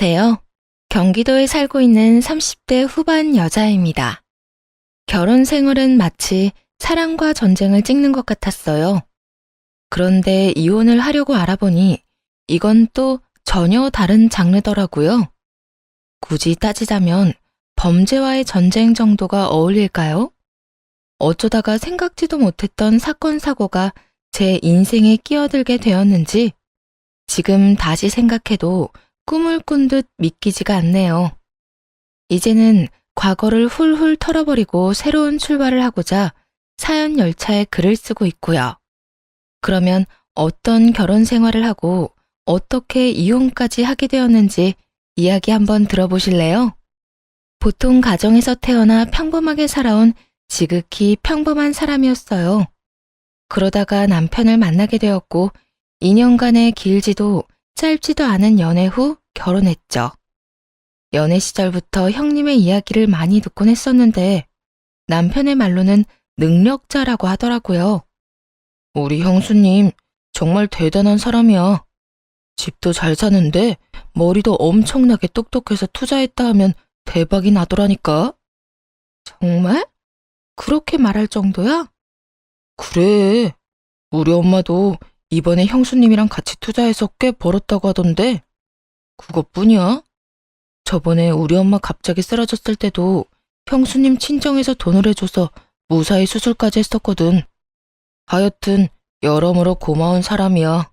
안녕하세요. 경기도에 살고 있는 30대 후반 여자입니다. 결혼 생활은 마치 사랑과 전쟁을 찍는 것 같았어요. 그런데 이혼을 하려고 알아보니 이건 또 전혀 다른 장르더라고요. 굳이 따지자면 범죄와의 전쟁 정도가 어울릴까요? 어쩌다가 생각지도 못했던 사건 사고가 제 인생에 끼어들게 되었는지 지금 다시 생각해도 꿈을 꾼 듯 믿기지가 않네요. 이제는 과거를 훌훌 털어버리고 새로운 출발을 하고자 사연 열차에 글을 쓰고 있고요. 그러면 어떤 결혼 생활을 하고 어떻게 이혼까지 하게 되었는지 이야기 한번 들어보실래요? 보통 가정에서 태어나 평범하게 살아온 지극히 평범한 사람이었어요. 그러다가 남편을 만나게 되었고 2년간의 길지도 짧지도 않은 연애 후 결혼했죠. 연애 시절부터 형님의 이야기를 많이 듣곤 했었는데 남편의 말로는 능력자라고 하더라고요. 우리 형수님 정말 대단한 사람이야. 집도 잘 사는데 머리도 엄청나게 똑똑해서 투자했다 하면 대박이 나더라니까. 정말? 그렇게 말할 정도야? 그래. 우리 엄마도 이번에 형수님이랑 같이 투자해서 꽤 벌었다고 하던데 그것뿐이야. 저번에 우리 엄마 갑자기 쓰러졌을 때도 형수님 친정에서 돈을 해줘서 무사히 수술까지 했었거든. 하여튼 여러모로 고마운 사람이야.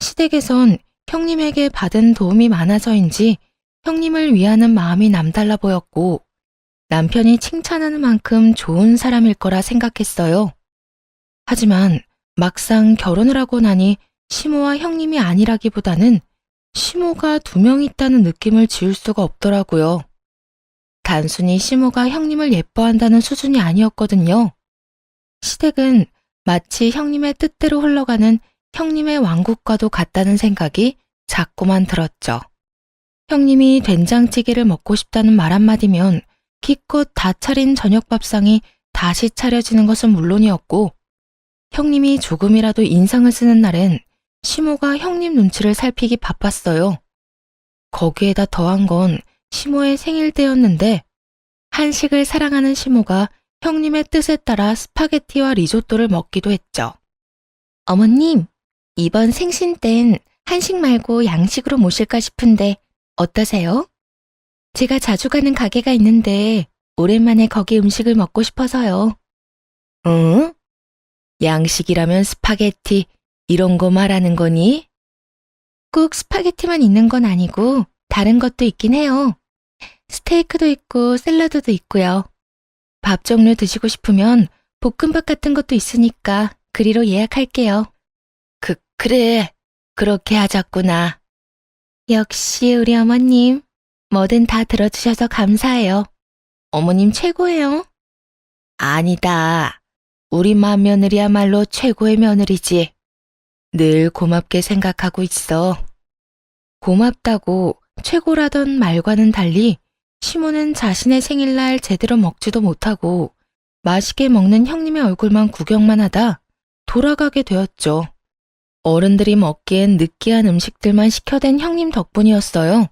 시댁에선 형님에게 받은 도움이 많아서인지 형님을 위하는 마음이 남달라 보였고 남편이 칭찬하는 만큼 좋은 사람일 거라 생각했어요. 하지만 막상 결혼을 하고 나니 시모와 형님이 아니라기보다는 시모가 2명 있다는 느낌을 지울 수가 없더라고요. 단순히 시모가 형님을 예뻐한다는 수준이 아니었거든요. 시댁은 마치 형님의 뜻대로 흘러가는 형님의 왕국과도 같다는 생각이 자꾸만 들었죠. 형님이 된장찌개를 먹고 싶다는 말 한마디면 기껏 다 차린 저녁밥상이 다시 차려지는 것은 물론이었고 형님이 조금이라도 인상을 쓰는 날엔 시모가 형님 눈치를 살피기 바빴어요. 거기에다 더한 건 시모의 생일 때였는데 한식을 사랑하는 시모가 형님의 뜻에 따라 스파게티와 리조또를 먹기도 했죠. 어머님, 이번 생신 땐 한식 말고 양식으로 모실까 싶은데 어떠세요? 제가 자주 가는 가게가 있는데 오랜만에 거기 음식을 먹고 싶어서요. 응? 양식이라면 스파게티 이런 거 말하는 거니? 꼭 스파게티만 있는 건 아니고 다른 것도 있긴 해요. 스테이크도 있고 샐러드도 있고요. 밥 종류 드시고 싶으면 볶음밥 같은 것도 있으니까 그리로 예약할게요. 그래. 그렇게 하자꾸나. 역시 우리 어머님. 뭐든 다 들어주셔서 감사해요. 어머님 최고예요. 아니다. 우리 맏며느리야말로 최고의 며느리지. 늘 고맙게 생각하고 있어. 고맙다고 최고라던 말과는 달리 시모는 자신의 생일날 제대로 먹지도 못하고 맛있게 먹는 형님의 얼굴만 구경만 하다 돌아가게 되었죠. 어른들이 먹기엔 느끼한 음식들만 시켜댄 형님 덕분이었어요.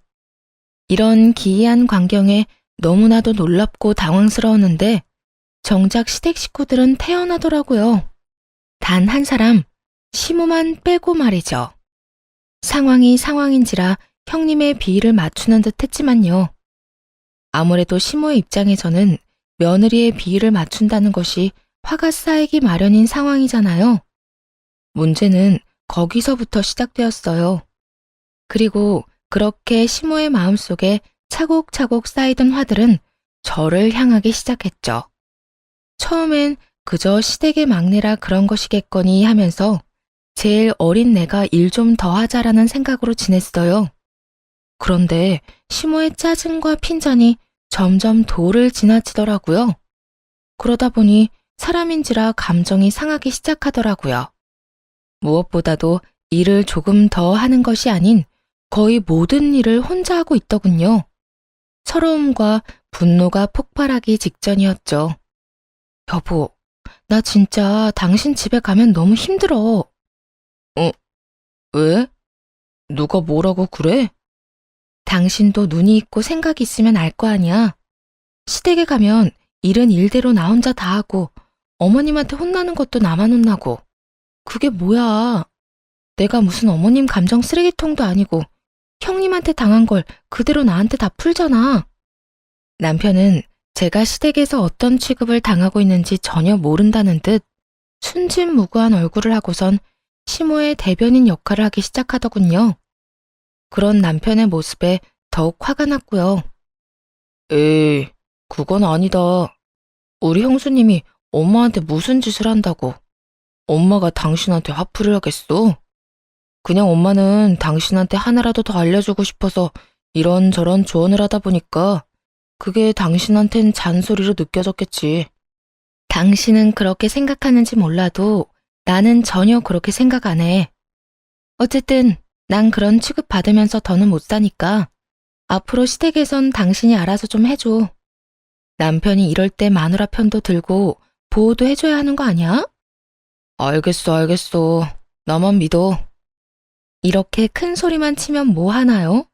이런 기이한 광경에 너무나도 놀랍고 당황스러웠는데 정작 시댁 식구들은 태연하더라고요. 단 한 사람, 시모만 빼고 말이죠. 상황이 상황인지라 형님의 비위를 맞추는 듯 했지만요. 아무래도 시모의 입장에서는 며느리의 비위를 맞춘다는 것이 화가 쌓이기 마련인 상황이잖아요. 문제는 거기서부터 시작되었어요. 그리고 그렇게 시모의 마음속에 차곡차곡 쌓이던 화들은 저를 향하기 시작했죠. 처음엔 그저 시댁의 막내라 그런 것이겠거니 하면서 제일 어린 내가 일 좀 더 하자라는 생각으로 지냈어요. 그런데 시모의 짜증과 핀잔이 점점 도를 지나치더라고요. 그러다 보니 사람인지라 감정이 상하기 시작하더라고요. 무엇보다도 일을 조금 더 하는 것이 아닌 거의 모든 일을 혼자 하고 있더군요. 서러움과 분노가 폭발하기 직전이었죠. 여보, 나 진짜 당신 집에 가면 너무 힘들어. 왜? 누가 뭐라고 그래? 당신도 눈이 있고 생각이 있으면 알 거 아니야. 시댁에 가면 일은 일대로 나 혼자 다 하고 어머님한테 혼나는 것도 나만 혼나고. 그게 뭐야. 내가 무슨 어머님 감정 쓰레기통도 아니고 형님한테 당한 걸 그대로 나한테 다 풀잖아. 남편은 제가 시댁에서 어떤 취급을 당하고 있는지 전혀 모른다는 듯 순진무구한 얼굴을 하고선 시모의 대변인 역할을 하기 시작하더군요. 그런 남편의 모습에 더욱 화가 났고요. 에이, 그건 아니다. 우리 형수님이 엄마한테 무슨 짓을 한다고. 엄마가 당신한테 화풀이를 하겠어? 그냥 엄마는 당신한테 하나라도 더 알려주고 싶어서 이런저런 조언을 하다 보니까 그게 당신한텐 잔소리로 느껴졌겠지. 당신은 그렇게 생각하는지 몰라도 나는 전혀 그렇게 생각 안 해. 어쨌든 난 그런 취급 받으면서 더는 못 사니까 앞으로 시댁에선 당신이 알아서 좀 해줘. 남편이 이럴 때 마누라 편도 들고 보호도 해줘야 하는 거 아니야? 알겠어. 나만 믿어. 이렇게 큰 소리만 치면 뭐 하나요?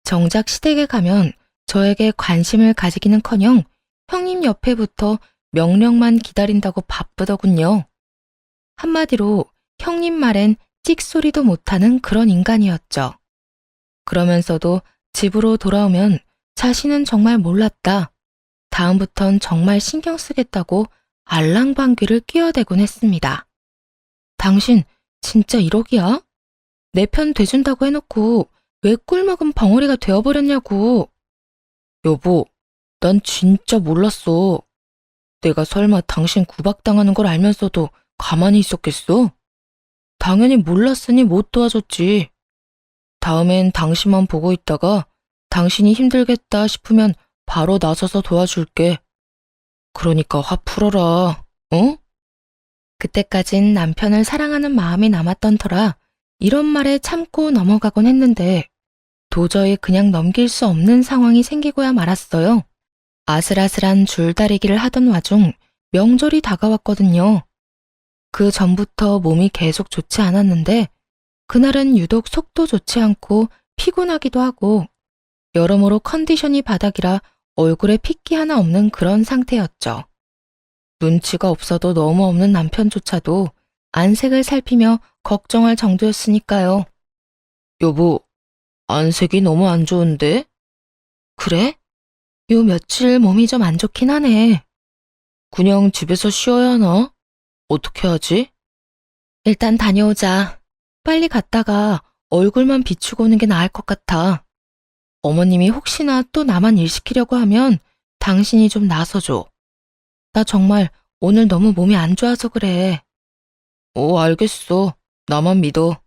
정작 시댁에 가면 저에게 관심을 가지기는커녕 형님 옆에부터 명령만 기다린다고 바쁘더군요. 한마디로 형님 말엔 찍소리도 못하는 그런 인간이었죠. 그러면서도 집으로 돌아오면 자신은 정말 몰랐다. 다음부턴 정말 신경 쓰겠다고 알랑방귀를 끼어대곤 했습니다. 당신 진짜 1억이야? 내 편 돼준다고 해놓고 왜 꿀먹은 벙어리가 되어버렸냐고. 여보, 난 진짜 몰랐어. 내가 설마 당신 구박당하는 걸 알면서도 가만히 있었겠어? 당연히 몰랐으니 못 도와줬지. 다음엔 당신만 보고 있다가 당신이 힘들겠다 싶으면 바로 나서서 도와줄게. 그러니까 화 풀어라, 어? 그때까진 남편을 사랑하는 마음이 남았던 터라 이런 말에 참고 넘어가곤 했는데 도저히 그냥 넘길 수 없는 상황이 생기고야 말았어요. 아슬아슬한 줄다리기를 하던 와중 명절이 다가왔거든요. 그 전부터 몸이 계속 좋지 않았는데 그날은 유독 속도 좋지 않고 피곤하기도 하고 여러모로 컨디션이 바닥이라 얼굴에 핏기 하나 없는 그런 상태였죠. 눈치가 없어도 너무 없는 남편조차도 안색을 살피며 걱정할 정도였으니까요. 여보, 안색이 너무 안 좋은데? 그래? 요 며칠 몸이 좀 안 좋긴 하네. 그냥 집에서 쉬어야 하나? 어떻게 하지? 일단 다녀오자. 빨리 갔다가 얼굴만 비추고 오는 게 나을 것 같아. 어머님이 혹시나 또 나만 일 시키려고 하면 당신이 좀 나서줘. 나 정말 오늘 너무 몸이 안 좋아서 그래. 알겠어. 나만 믿어.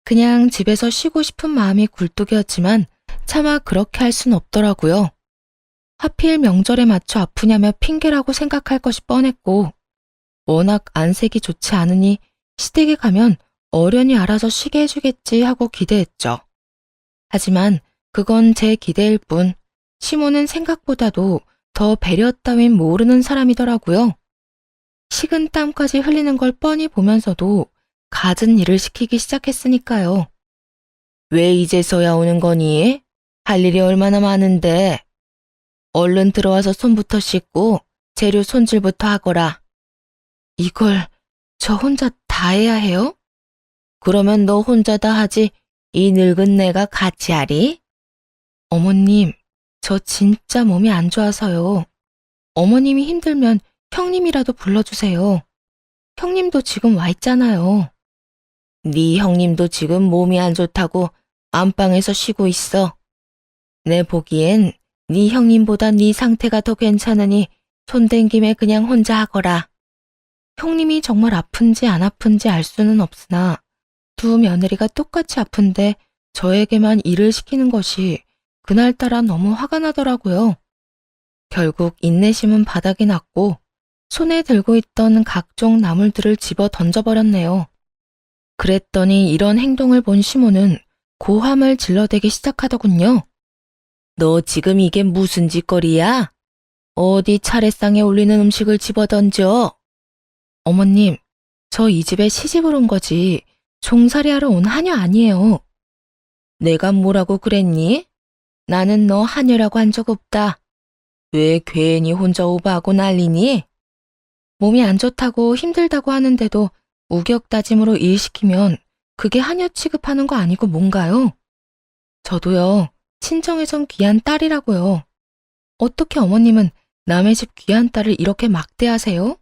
그냥 집에서 쉬고 싶은 마음이 굴뚝이었지만 차마 그렇게 할 순 없더라고요. 하필 명절에 맞춰 아프냐며 핑계라고 생각할 것이 뻔했고 워낙 안색이 좋지 않으니 시댁에 가면 어련히 알아서 쉬게 해주겠지 하고 기대했죠. 하지만 그건 제 기대일 뿐 시모는 생각보다도 더 배려 따윈 모르는 사람이더라고요. 식은 땀까지 흘리는 걸 뻔히 보면서도 갖은 일을 시키기 시작했으니까요. 왜 이제서야 오는 거니? 할 일이 얼마나 많은데. 얼른 들어와서 손부터 씻고 재료 손질부터 하거라. 이걸 저 혼자 다 해야 해요? 그러면 너 혼자 다 하지 이 늙은 내가 같이 하리? 어머님, 저 진짜 몸이 안 좋아서요. 어머님이 힘들면 형님이라도 불러주세요. 형님도 지금 와 있잖아요. 네 형님도 지금 몸이 안 좋다고 안방에서 쉬고 있어. 내 보기엔 네 형님보다 네 상태가 더 괜찮으니 손댄 김에 그냥 혼자 하거라. 형님이 정말 아픈지 안 아픈지 알 수는 없으나 두 며느리가 똑같이 아픈데 저에게만 일을 시키는 것이 그날따라 너무 화가 나더라고요. 결국 인내심은 바닥이 났고 손에 들고 있던 각종 나물들을 집어 던져버렸네요. 그랬더니 이런 행동을 본 시모는 고함을 질러대기 시작하더군요. 너 지금 이게 무슨 짓거리야? 어디 차례상에 올리는 음식을 집어던져? 어머님, 저 이 집에 시집을 온 거지 종살이하러 온 하녀 아니에요. 내가 뭐라고 그랬니? 나는 너 하녀라고 한 적 없다. 왜 괜히 혼자 오버하고 난리니? 몸이 안 좋다고 힘들다고 하는데도 우격다짐으로 일 시키면 그게 하녀 취급하는 거 아니고 뭔가요? 저도요, 친정에선 귀한 딸이라고요. 어떻게 어머님은 남의 집 귀한 딸을 이렇게 막대하세요?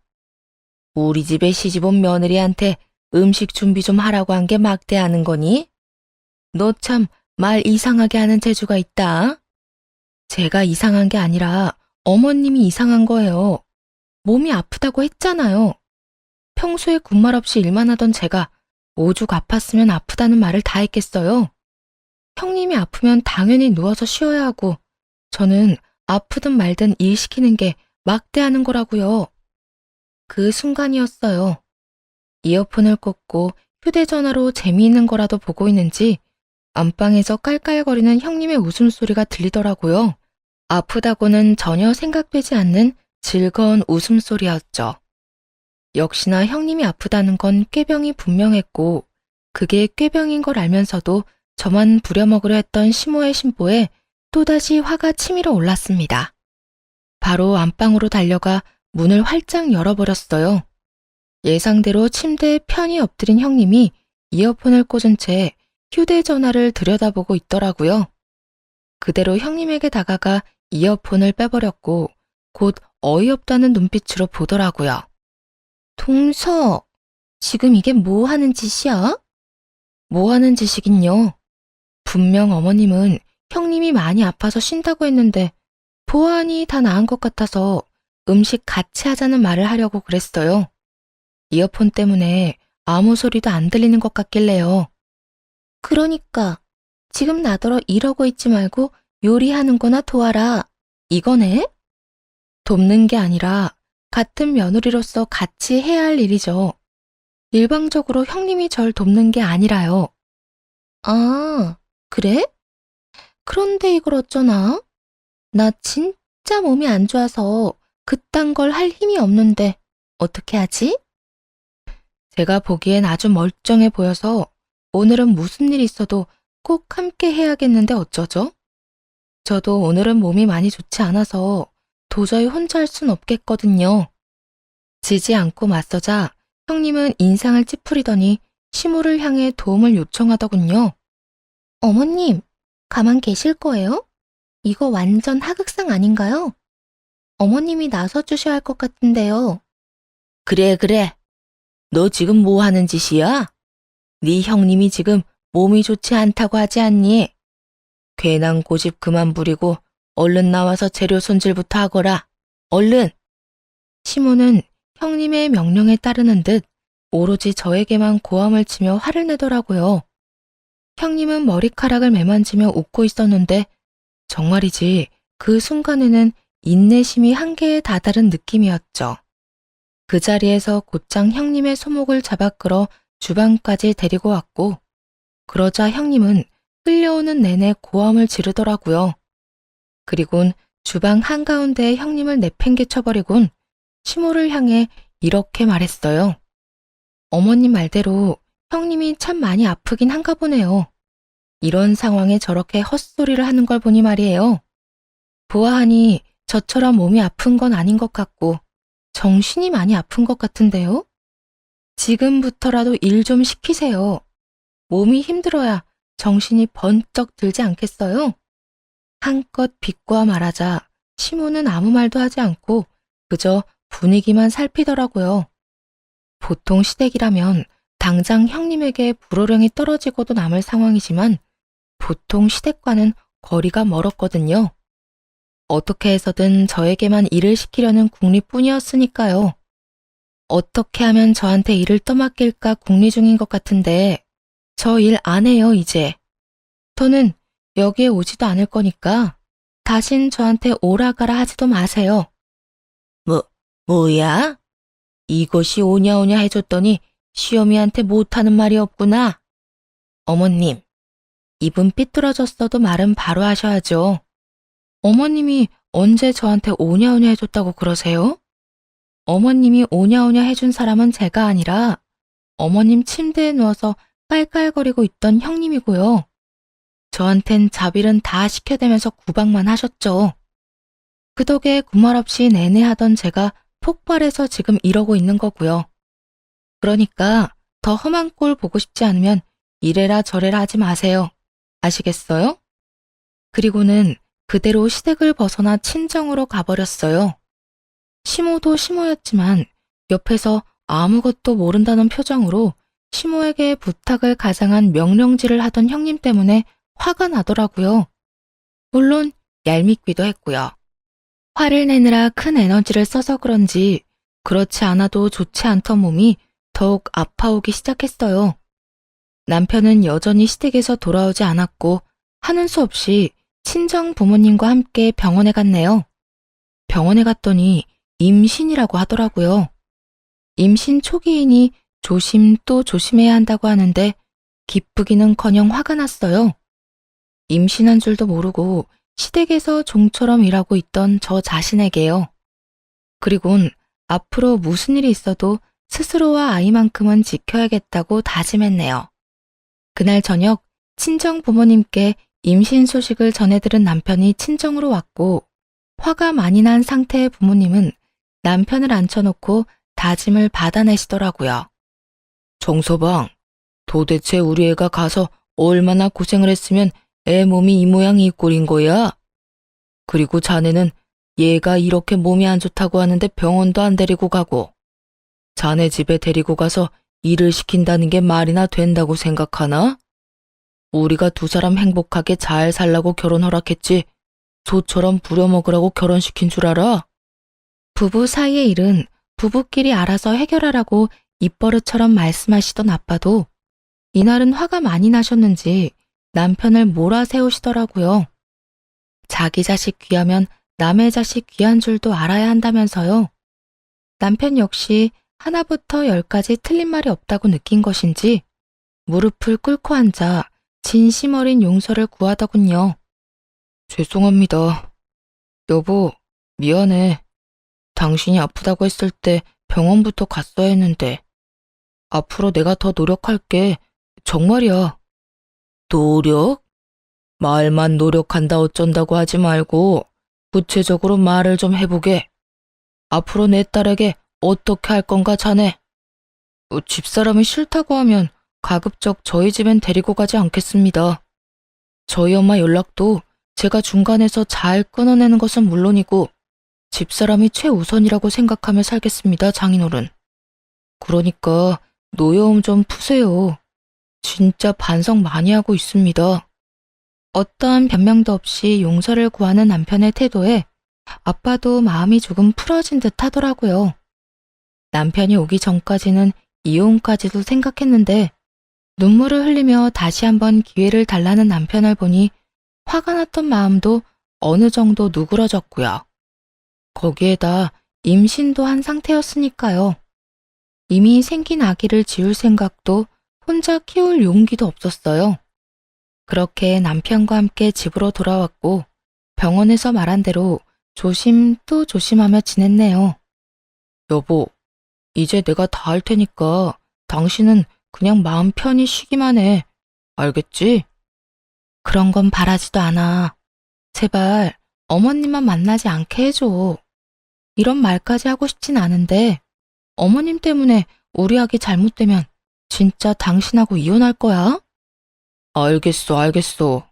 우리 집에 시집온 며느리한테 음식 준비 좀 하라고 한 게 막대하는 거니? 너 참 말 이상하게 하는 재주가 있다. 제가 이상한 게 아니라 어머님이 이상한 거예요. 몸이 아프다고 했잖아요. 평소에 군말 없이 일만 하던 제가 오죽 아팠으면 아프다는 말을 다 했겠어요. 형님이 아프면 당연히 누워서 쉬어야 하고 저는 아프든 말든 일 시키는 게 막대하는 거라고요. 그 순간이었어요. 이어폰을 꽂고 휴대전화로 재미있는 거라도 보고 있는지 안방에서 깔깔거리는 형님의 웃음소리가 들리더라고요. 아프다고는 전혀 생각되지 않는 즐거운 웃음소리였죠. 역시나 형님이 아프다는 건 꾀병이 분명했고 그게 꾀병인 걸 알면서도 저만 부려먹으려 했던 시모의 심보에 또다시 화가 치밀어 올랐습니다. 바로 안방으로 달려가 문을 활짝 열어버렸어요. 예상대로 침대에 편히 엎드린 형님이 이어폰을 꽂은 채 휴대전화를 들여다보고 있더라고요. 그대로 형님에게 다가가 이어폰을 빼버렸고 곧 어이없다는 눈빛으로 보더라고요. 동서, 지금 이게 뭐 하는 짓이야? 뭐 하는 짓이긴요. 분명 어머님은 형님이 많이 아파서 쉰다고 했는데 보아하니 다 나은 것 같아서 음식 같이 하자는 말을 하려고 그랬어요. 이어폰 때문에 아무 소리도 안 들리는 것 같길래요. 그러니까 지금 나더러 이러고 있지 말고 요리하는 거나 도와라. 이거네? 돕는 게 아니라 같은 며느리로서 같이 해야 할 일이죠. 일방적으로 형님이 절 돕는 게 아니라요. 아, 그래? 그런데 이걸 어쩌나? 나 진짜 몸이 안 좋아서 그딴 걸 할 힘이 없는데 어떻게 하지? 제가 보기엔 아주 멀쩡해 보여서 오늘은 무슨 일 있어도 꼭 함께 해야겠는데 어쩌죠? 저도 오늘은 몸이 많이 좋지 않아서 도저히 혼자 할 순 없겠거든요. 지지 않고 맞서자 형님은 인상을 찌푸리더니 시모를 향해 도움을 요청하더군요. 어머님, 가만 계실 거예요? 이거 완전 하극상 아닌가요? 어머님이 나서주셔야 할 것 같은데요. 그래. 너 지금 뭐 하는 짓이야? 네 형님이 지금 몸이 좋지 않다고 하지 않니? 괜한 고집 그만 부리고 얼른 나와서 재료 손질부터 하거라. 얼른! 시모는 형님의 명령에 따르는 듯 오로지 저에게만 고함을 치며 화를 내더라고요. 형님은 머리카락을 매만지며 웃고 있었는데 정말이지 그 순간에는 인내심이 한계에 다다른 느낌이었죠. 그 자리에서 곧장 형님의 소목을 잡아 끌어 주방까지 데리고 왔고 그러자 형님은 끌려오는 내내 고함을 지르더라고요. 그리곤 주방 한가운데에 형님을 내팽개쳐버리곤 시모를 향해 이렇게 말했어요. 어머님 말대로 형님이 참 많이 아프긴 한가 보네요. 이런 상황에 저렇게 헛소리를 하는 걸 보니 말이에요. 보아하니 저처럼 몸이 아픈 건 아닌 것 같고 정신이 많이 아픈 것 같은데요? 지금부터라도 일 좀 시키세요. 몸이 힘들어야 정신이 번쩍 들지 않겠어요? 한껏 비꼬아 말하자 시모는 아무 말도 하지 않고 그저 분위기만 살피더라고요. 보통 시댁이라면 당장 형님에게 불호령이 떨어지고도 남을 상황이지만 보통 시댁과는 거리가 멀었거든요. 어떻게 해서든 저에게만 일을 시키려는 궁리뿐이었으니까요. 어떻게 하면 저한테 일을 떠맡길까 궁리 중인 것 같은데 저 일 안 해요, 이제. 더는 여기에 오지도 않을 거니까 다신 저한테 오라 가라 하지도 마세요. 뭐야? 이것이 오냐오냐 해줬더니 시어미한테 못하는 말이 없구나. 어머님, 입은 삐뚤어졌어도 말은 바로 하셔야죠. 어머님이 언제 저한테 오냐오냐 해줬다고 그러세요? 어머님이 오냐오냐 해준 사람은 제가 아니라 어머님 침대에 누워서 깔깔거리고 있던 형님이고요. 저한텐 자빌은 다 시켜대면서 구박만 하셨죠. 그 덕에 군말 없이 내내 하던 제가 폭발해서 지금 이러고 있는 거고요. 그러니까 더 험한 꼴 보고 싶지 않으면 이래라 저래라 하지 마세요. 아시겠어요? 그리고는 그대로 시댁을 벗어나 친정으로 가버렸어요. 시모도 시모였지만 옆에서 아무것도 모른다는 표정으로 시모에게 부탁을 가장한 명령질을 하던 형님 때문에 화가 나더라고요. 물론 얄밉기도 했고요. 화를 내느라 큰 에너지를 써서 그런지 그렇지 않아도 좋지 않던 몸이 더욱 아파오기 시작했어요. 남편은 여전히 시댁에서 돌아오지 않았고 하는 수 없이 친정 부모님과 함께 병원에 갔네요. 병원에 갔더니 임신이라고 하더라고요. 임신 초기이니 조심 또 조심해야 한다고 하는데 기쁘기는커녕 화가 났어요. 임신한 줄도 모르고 시댁에서 종처럼 일하고 있던 저 자신에게요. 그리곤 앞으로 무슨 일이 있어도 스스로와 아이만큼은 지켜야겠다고 다짐했네요. 그날 저녁 친정 부모님께 임신 소식을 전해들은 남편이 친정으로 왔고 화가 많이 난 상태의 부모님은 남편을 앉혀놓고 다짐을 받아내시더라고요. 정서방, 도대체 우리 애가 가서 얼마나 고생을 했으면 애 몸이 이 모양 이 꼴인 거야? 그리고 자네는 얘가 이렇게 몸이 안 좋다고 하는데 병원도 안 데리고 가고 자네 집에 데리고 가서 일을 시킨다는 게 말이나 된다고 생각하나? 우리가 두 사람 행복하게 잘 살라고 결혼 허락했지 소처럼 부려먹으라고 결혼시킨 줄 알아? 부부 사이의 일은 부부끼리 알아서 해결하라고 입버릇처럼 말씀하시던 아빠도 이날은 화가 많이 나셨는지 남편을 몰아세우시더라고요. 자기 자식 귀하면 남의 자식 귀한 줄도 알아야 한다면서요. 남편 역시 하나부터 열까지 틀린 말이 없다고 느낀 것인지 무릎을 꿇고 앉아 진심 어린 용서를 구하더군요. 죄송합니다. 여보, 미안해. 당신이 아프다고 했을 때 병원부터 갔어야 했는데 앞으로 내가 더 노력할게. 정말이야. 노력? 말만 노력한다 어쩐다고 하지 말고 구체적으로 말을 좀 해보게. 앞으로 내 딸에게 어떻게 할 건가 자네? 집사람이 싫다고 하면 가급적 저희 집엔 데리고 가지 않겠습니다. 저희 엄마 연락도 제가 중간에서 잘 끊어내는 것은 물론이고 집사람이 최우선이라고 생각하며 살겠습니다, 장인어른. 그러니까 노여움 좀 푸세요. 진짜 반성 많이 하고 있습니다. 어떠한 변명도 없이 용서를 구하는 남편의 태도에 아빠도 마음이 조금 풀어진 듯 하더라고요. 남편이 오기 전까지는 이혼까지도 생각했는데 눈물을 흘리며 다시 한번 기회를 달라는 남편을 보니 화가 났던 마음도 어느 정도 누그러졌고요. 거기에다 임신도 한 상태였으니까요. 이미 생긴 아기를 지울 생각도 혼자 키울 용기도 없었어요. 그렇게 남편과 함께 집으로 돌아왔고 병원에서 말한 대로 조심 또 조심하며 지냈네요. 여보, 이제 내가 다 할 테니까 당신은 그냥 마음 편히 쉬기만 해. 알겠지? 그런 건 바라지도 않아. 제발 어머님만 만나지 않게 해줘. 이런 말까지 하고 싶진 않은데 어머님 때문에 우리 아기 잘못되면 진짜 당신하고 이혼할 거야? 알겠어.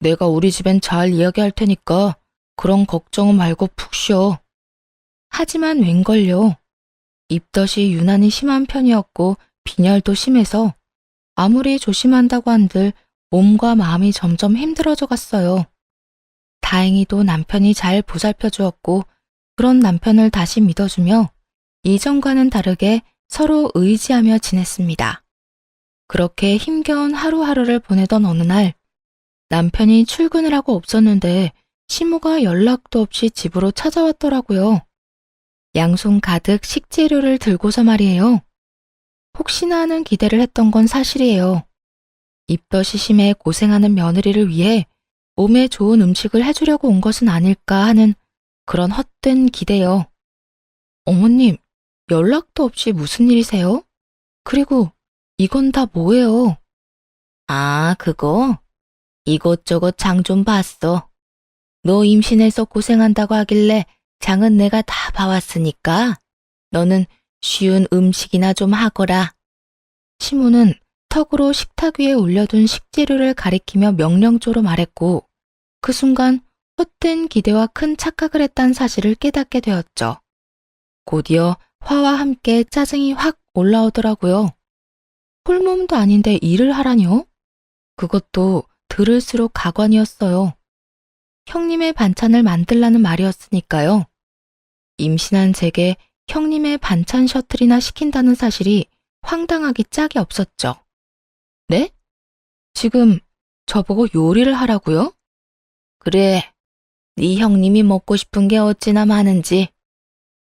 내가 우리 집엔 잘 이야기할 테니까 그런 걱정은 말고 푹 쉬어. 하지만 웬걸요. 입덧이 유난히 심한 편이었고 빈혈도 심해서 아무리 조심한다고 한들 몸과 마음이 점점 힘들어져 갔어요. 다행히도 남편이 잘 보살펴 주었고 그런 남편을 다시 믿어주며 이전과는 다르게 서로 의지하며 지냈습니다. 그렇게 힘겨운 하루하루를 보내던 어느 날 남편이 출근을 하고 없었는데 시모가 연락도 없이 집으로 찾아왔더라고요. 양손 가득 식재료를 들고서 말이에요. 혹시나 하는 기대를 했던 건 사실이에요. 입덧이 심해 고생하는 며느리를 위해 몸에 좋은 음식을 해주려고 온 것은 아닐까 하는 그런 헛된 기대요. 어머님, 연락도 없이 무슨 일이세요? 그리고 이건 다 뭐예요? 아, 그거? 이것저것 장 좀 봤어. 너 임신해서 고생한다고 하길래 장은 내가 다 봐왔으니까 너는 쉬운 음식이나 좀 하거라. 시모는 턱으로 식탁 위에 올려둔 식재료를 가리키며 명령조로 말했고 그 순간 헛된 기대와 큰 착각을 했다는 사실을 깨닫게 되었죠. 곧이어 화와 함께 짜증이 확 올라오더라고요. 홀몸도 아닌데 일을 하라뇨? 그것도 들을수록 가관이었어요. 형님의 반찬을 만들라는 말이었으니까요. 임신한 제게 형님의 반찬 셔틀이나 시킨다는 사실이 황당하기 짝이 없었죠. 네? 지금 저보고 요리를 하라고요? 그래, 네 형님이 먹고 싶은 게 어찌나 많은지.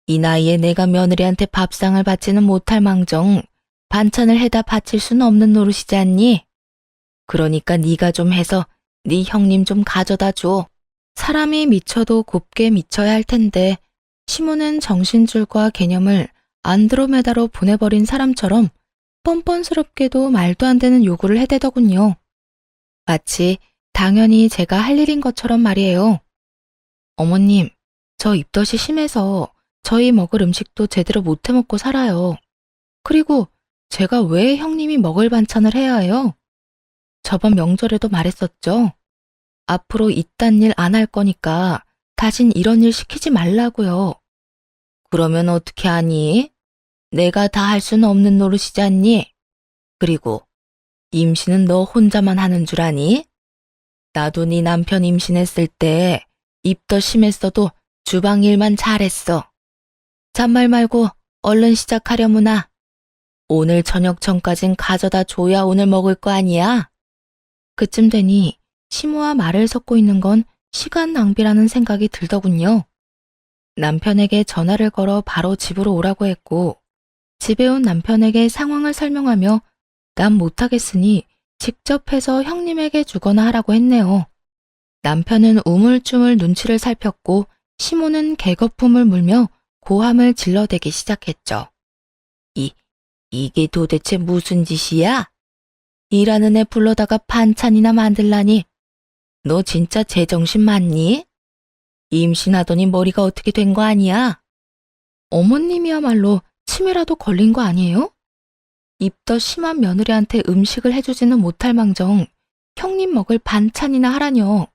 이 나이에 내가 며느리한테 밥상을 받지는 못할 망정 반찬을 해다 바칠 수는 없는 노릇이지 않니? 그러니까 네가 좀 해서 네 형님 좀 가져다 줘. 사람이 미쳐도 곱게 미쳐야 할 텐데 시모는 정신줄과 개념을 안드로메다로 보내버린 사람처럼 뻔뻔스럽게도 말도 안 되는 요구를 해대더군요. 마치 당연히 제가 할 일인 것처럼 말이에요. 어머님, 저 입덧이 심해서 저희 먹을 음식도 제대로 못 해먹고 살아요. 그리고 제가 왜 형님이 먹을 반찬을 해야 해요? 저번 명절에도 말했었죠. 앞으로 이딴 일 안 할 거니까 다신 이런 일 시키지 말라고요. 그러면 어떻게 하니? 내가 다 할 수는 없는 노릇이지 않니? 그리고 임신은 너 혼자만 하는 줄 아니? 나도 네 남편 임신했을 때 입덧 심했어도 주방 일만 잘했어. 잔말 말고 얼른 시작하려무나. 오늘 저녁 전까진 가져다 줘야 오늘 먹을 거 아니야? 그쯤 되니 시모와 말을 섞고 있는 건 시간 낭비라는 생각이 들더군요. 남편에게 전화를 걸어 바로 집으로 오라고 했고 집에 온 남편에게 상황을 설명하며 난 못하겠으니 직접 해서 형님에게 주거나 하라고 했네요. 남편은 우물쭈물 눈치를 살폈고 시모는 개거품을 물며 고함을 질러대기 시작했죠. 이게 도대체 무슨 짓이야? 일하는 애 불러다가 반찬이나 만들라니. 너 진짜 제정신 맞니? 임신하더니 머리가 어떻게 된 거 아니야? 어머님이야말로 치매라도 걸린 거 아니에요? 입덧 심한 며느리한테 음식을 해주지는 못할 망정 형님 먹을 반찬이나 하라뇨.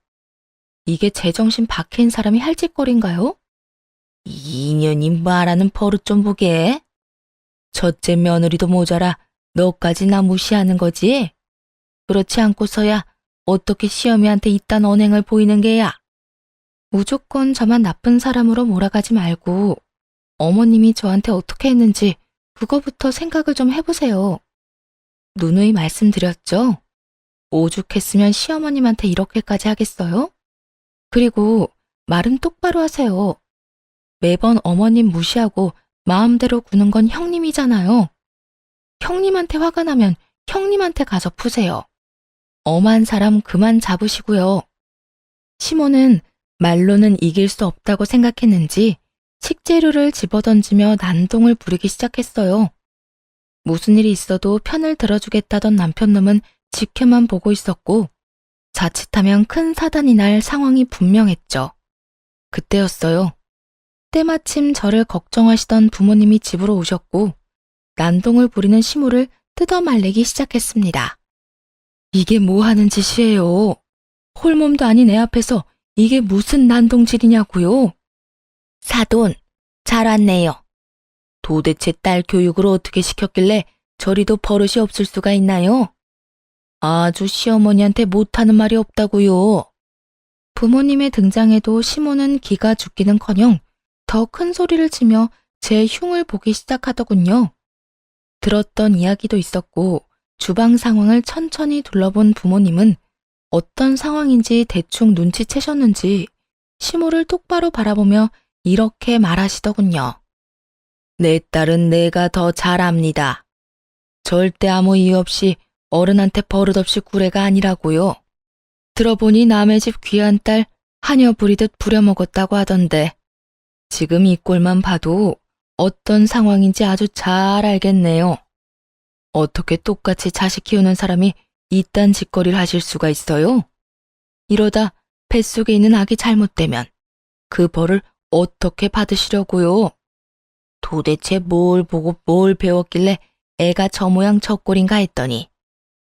이게 제정신 박힌 사람이 할 짓거리인가요? 이 인연이 말하는 버릇 좀 보게. 첫째 며느리도 모자라 너까지 나 무시하는 거지? 그렇지 않고서야 어떻게 시어미한테 이딴 언행을 보이는 게야? 무조건 저만 나쁜 사람으로 몰아가지 말고 어머님이 저한테 어떻게 했는지 그거부터 생각을 좀 해보세요. 누누이 말씀드렸죠? 오죽했으면 시어머님한테 이렇게까지 하겠어요? 그리고 말은 똑바로 하세요. 매번 어머님 무시하고 마음대로 구는 건 형님이잖아요. 형님한테 화가 나면 형님한테 가서 푸세요. 엄한 사람 그만 잡으시고요. 시모는 말로는 이길 수 없다고 생각했는지 식재료를 집어던지며 난동을 부리기 시작했어요. 무슨 일이 있어도 편을 들어주겠다던 남편놈은 지켜만 보고 있었고 자칫하면 큰 사단이 날 상황이 분명했죠. 그때였어요. 때마침 저를 걱정하시던 부모님이 집으로 오셨고 난동을 부리는 시모를 뜯어 말리기 시작했습니다. 이게 뭐 하는 짓이에요? 홀몸도 아닌 애 앞에서 이게 무슨 난동질이냐고요? 사돈, 잘 왔네요. 도대체 딸 교육을 어떻게 시켰길래 저리도 버릇이 없을 수가 있나요? 아주 시어머니한테 못하는 말이 없다고요. 부모님의 등장에도 시모는 기가 죽기는커녕 더 큰 소리를 치며 제 흉을 보기 시작하더군요. 들었던 이야기도 있었고 주방 상황을 천천히 둘러본 부모님은 어떤 상황인지 대충 눈치채셨는지 시모를 똑바로 바라보며 이렇게 말하시더군요. 내 딸은 내가 더 잘 압니다. 절대 아무 이유 없이 어른한테 버릇없이 구레가 아니라고요. 들어보니 남의 집 귀한 딸 하녀 부리듯 부려먹었다고 하던데 지금 이 꼴만 봐도 어떤 상황인지 아주 잘 알겠네요. 어떻게 똑같이 자식 키우는 사람이 이딴 짓거리를 하실 수가 있어요? 이러다 뱃속에 있는 아기 잘못되면 그 벌을 어떻게 받으시려고요? 도대체 뭘 보고 뭘 배웠길래 애가 저 모양 저 꼴인가 했더니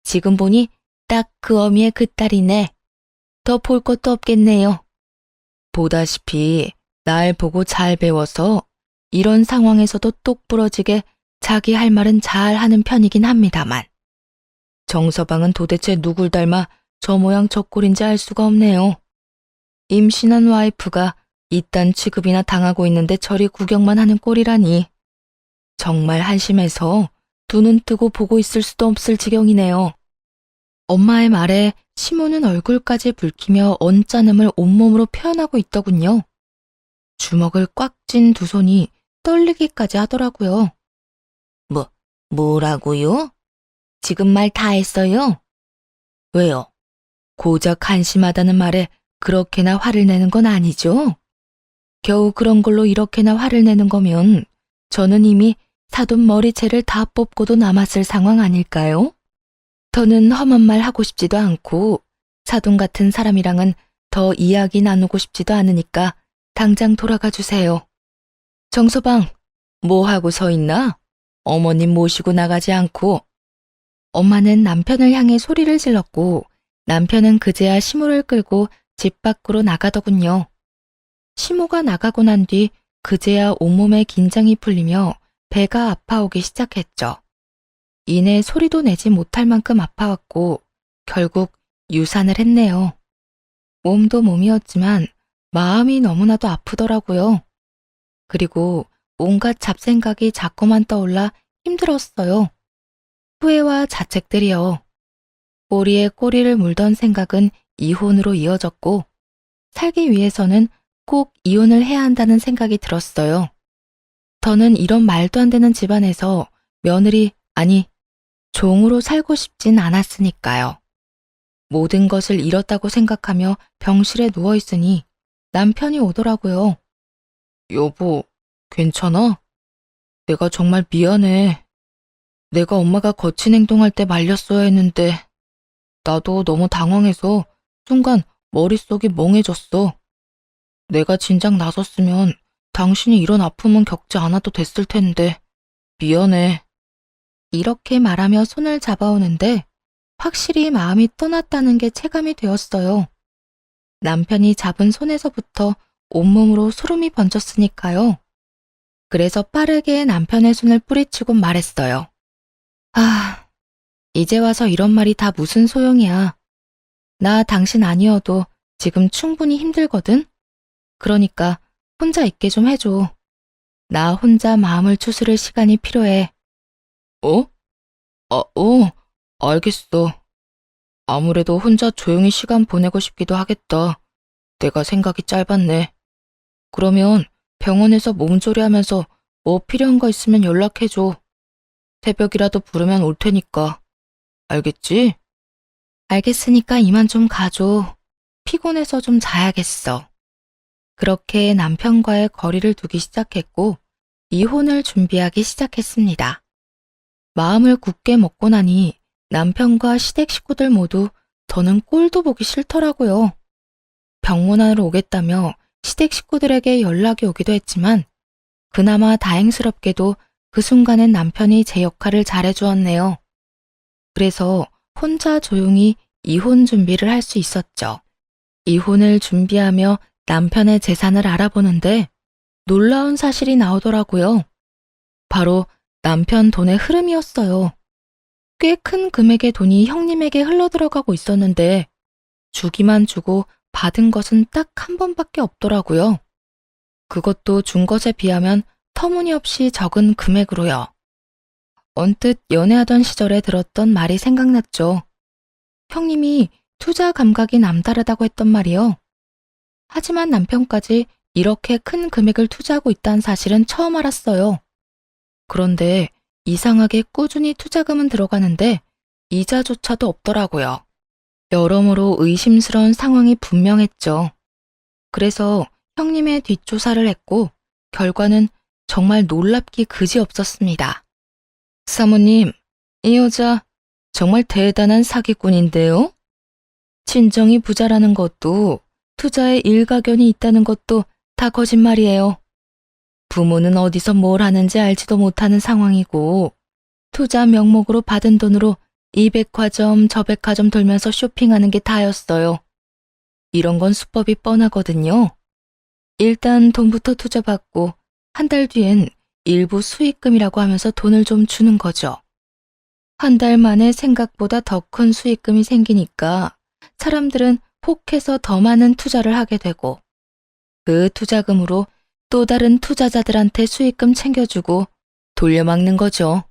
지금 보니 딱 그 어미의 그 딸이네. 더 볼 것도 없겠네요. 보다시피 날 보고 잘 배워서 이런 상황에서도 똑부러지게 자기 할 말은 잘 하는 편이긴 합니다만 정서방은 도대체 누굴 닮아 저 모양 저 꼴인지 알 수가 없네요. 임신한 와이프가 이딴 취급이나 당하고 있는데 저리 구경만 하는 꼴이라니. 정말 한심해서 두 눈 뜨고 보고 있을 수도 없을 지경이네요. 엄마의 말에 시모는 얼굴까지 붉히며 언짢음을 온몸으로 표현하고 있더군요. 주먹을 꽉 쥔 두 손이 떨리기까지 하더라고요. 뭐라고요? 지금 말 다 했어요? 왜요? 고작 한심하다는 말에 그렇게나 화를 내는 건 아니죠? 겨우 그런 걸로 이렇게나 화를 내는 거면 저는 이미 사돈 머리채를 다 뽑고도 남았을 상황 아닐까요? 더는 험한 말 하고 싶지도 않고 사돈 같은 사람이랑은 더 이야기 나누고 싶지도 않으니까 당장 돌아가 주세요. 정서방, 뭐 하고 서 있나? 어머님 모시고 나가지 않고. 엄마는 남편을 향해 소리를 질렀고 남편은 그제야 시모를 끌고 집 밖으로 나가더군요. 시모가 나가고 난 뒤 그제야 온몸에 긴장이 풀리며 배가 아파오기 시작했죠. 이내 소리도 내지 못할 만큼 아파왔고 결국 유산을 했네요. 몸도 몸이었지만 마음이 너무나도 아프더라고요. 그리고 온갖 잡생각이 자꾸만 떠올라 힘들었어요. 후회와 자책들이요. 꼬리에 꼬리를 물던 생각은 이혼으로 이어졌고 살기 위해서는 꼭 이혼을 해야 한다는 생각이 들었어요. 더는 이런 말도 안 되는 집안에서 며느리, 아니, 종으로 살고 싶진 않았으니까요. 모든 것을 잃었다고 생각하며 병실에 누워있으니 남편이 오더라고요. 여보, 괜찮아? 내가 정말 미안해. 내가 엄마가 거친 행동할 때 말렸어야 했는데 나도 너무 당황해서 순간 머릿속이 멍해졌어. 내가 진작 나섰으면 당신이 이런 아픔은 겪지 않아도 됐을 텐데 미안해. 이렇게 말하며 손을 잡아오는데 확실히 마음이 떠났다는 게 체감이 되었어요. 남편이 잡은 손에서부터 온몸으로 소름이 번졌으니까요. 그래서 빠르게 남편의 손을 뿌리치고 말했어요. 아, 이제 와서 이런 말이 다 무슨 소용이야. 나 당신 아니어도 지금 충분히 힘들거든? 그러니까 혼자 있게 좀 해줘. 나 혼자 마음을 추스를 시간이 필요해. 어? 알겠어. 아무래도 혼자 조용히 시간 보내고 싶기도 하겠다. 내가 생각이 짧았네. 그러면 병원에서 몸조리하면서 뭐 필요한 거 있으면 연락해줘. 새벽이라도 부르면 올 테니까. 알겠지? 알겠으니까 이만 좀 가줘. 피곤해서 좀 자야겠어. 그렇게 남편과의 거리를 두기 시작했고 이혼을 준비하기 시작했습니다. 마음을 굳게 먹고 나니 남편과 시댁 식구들 모두 더는 꼴도 보기 싫더라고요. 병문안으로 오겠다며 시댁 식구들에게 연락이 오기도 했지만 그나마 다행스럽게도 그 순간엔 남편이 제 역할을 잘해주었네요. 그래서 혼자 조용히 이혼 준비를 할 수 있었죠. 이혼을 준비하며 남편의 재산을 알아보는데 놀라운 사실이 나오더라고요. 바로 남편 돈의 흐름이었어요. 꽤 큰 금액의 돈이 형님에게 흘러들어가고 있었는데 주기만 주고 받은 것은 딱 한 번밖에 없더라고요. 그것도 준 것에 비하면 터무니없이 적은 금액으로요. 언뜻 연애하던 시절에 들었던 말이 생각났죠. 형님이 투자 감각이 남다르다고 했던 말이요. 하지만 남편까지 이렇게 큰 금액을 투자하고 있다는 사실은 처음 알았어요. 그런데 이상하게 꾸준히 투자금은 들어가는데 이자조차도 없더라고요. 여러모로 의심스러운 상황이 분명했죠. 그래서 형님의 뒷조사를 했고 결과는 정말 놀랍기 그지없었습니다. 사모님, 이 여자 정말 대단한 사기꾼인데요? 친정이 부자라는 것도 투자에 일가견이 있다는 것도 다 거짓말이에요. 부모는 어디서 뭘 하는지 알지도 못하는 상황이고 투자 명목으로 받은 돈으로 이 백화점 저 백화점 돌면서 쇼핑하는 게 다였어요. 이런 건 수법이 뻔하거든요. 일단 돈부터 투자받고 한 달 뒤엔 일부 수익금이라고 하면서 돈을 좀 주는 거죠. 한 달 만에 생각보다 더 큰 수익금이 생기니까 사람들은 혹해서 더 많은 투자를 하게 되고 그 투자금으로 또 다른 투자자들한테 수익금 챙겨주고 돌려막는 거죠.